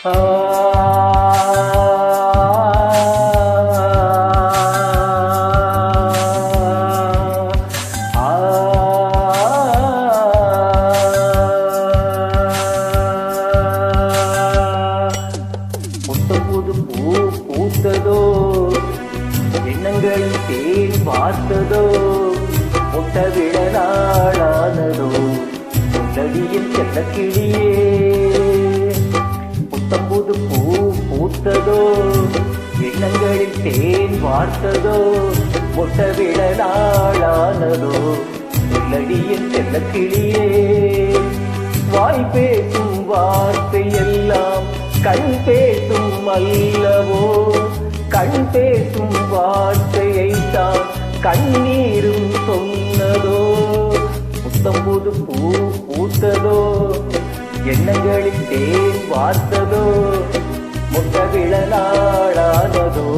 புது பூ பூத்ததோ, எண்ணங்கள் தேடி பார்த்ததோ, முட்டவிட நாளானதோ, முன்னடியில் செல்ல கிளியே. புத்தம் புது பூ பூத்ததோ, எண்ணங்களில் தேன் வார்த்ததோ, முட்டவிட நாளானதோ, முன்னடியில் செல்ல கிளியே. வாய் பேசும் வார்த்தை எல்லாம் கண் பேசும் அல்லவோ, கண் பேசும் வார்த்தையை தான் கண்ணீரும் சொன்னதோ. புத்தம் புது பூ பூத்ததோ, எண்ணங்களில் தேன் வார்த்ததோ, முட்டவிழ நாளானதோ,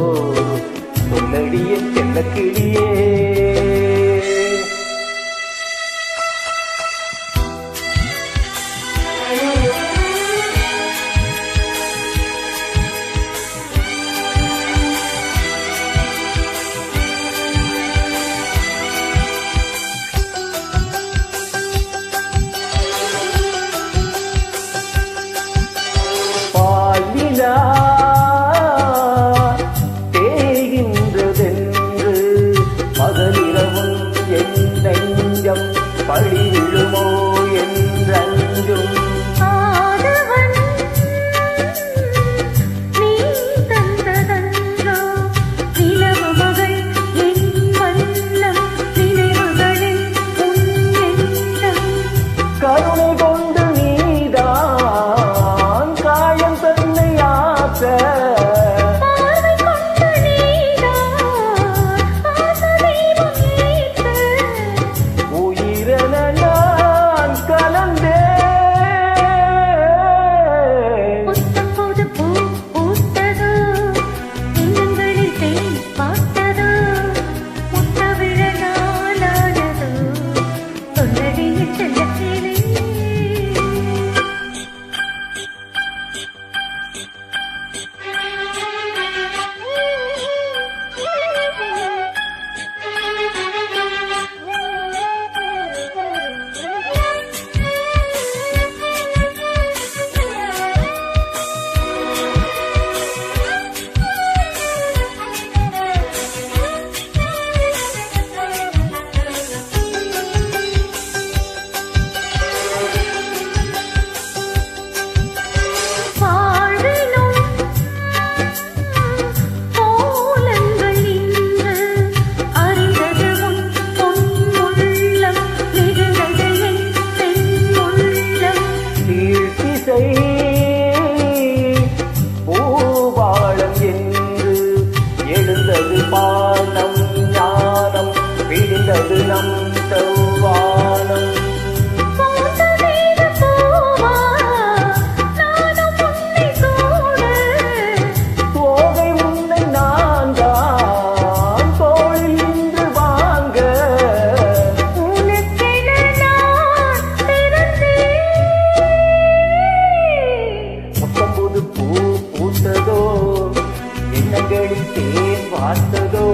சொல்லடிய செல்ல கிளியே. தேகின்றதென்று பகலிரவும் என் நெஞ்சம் பழி விழுமோ என்றும் கருணை கொண்டு நீதான் காயம் தன்னை ஆற்ற, உயிரென நான் கலந்தே. புத்தம்போது பூ பூத்ததோ, எண்ணங்களில் தேன் பார்த்ததோ, முட்டவிழ நாளானதோ, சொல்லடியில் செல்ல கிளி. பூபாலம் என்று எழுந்தது பானம் ஞானம், விழுந்தது நம் செவ்வானம். தோகை உன்னை நான் தான் தோளில் நின்று வாங்க, புத்தம்புது பூ பூத்ததோ, எண்ணங்களில் தேன் வார்த்ததோ,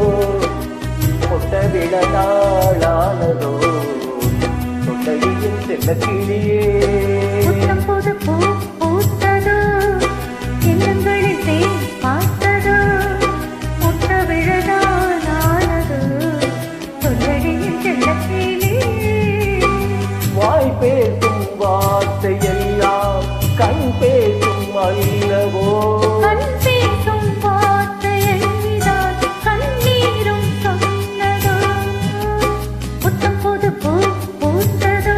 முட்டவிழ நாளானதோ, சொல்லடியில் செல்ல கிளியே. புத்தம்போது பூ பூத்ததோ, எண்ணங்களில் தேன் பார்த்ததோ, முட்டவிழ நாளானதோ, சொல்லடியில் செல்ல கிளி. வாய் பேசும் வார்த்தை எல்லாம் கண் பேசும் அல்லவோ, கண் பேசும் வார்த்தையைதான் கண்ணீரும் சொன்னதோ. புத்தம்போது பூ பூத்ததோ,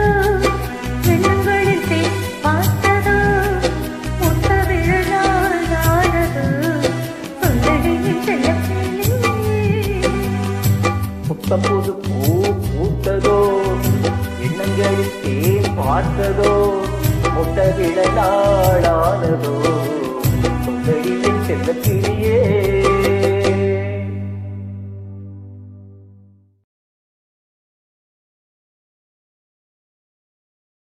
எண்ணங்களில் தேன் பார்த்ததோ, முட்டவிழ நாளானதோ, சொல்லடியில் செல்ல கிளி. புத்தம்புது பூ பூத்ததோ, எண்ணங்களில் தேன் பார்த்ததோ, முட்டவிழ நாளானதோ, சொல்லடியில் செல்ல கிளியே.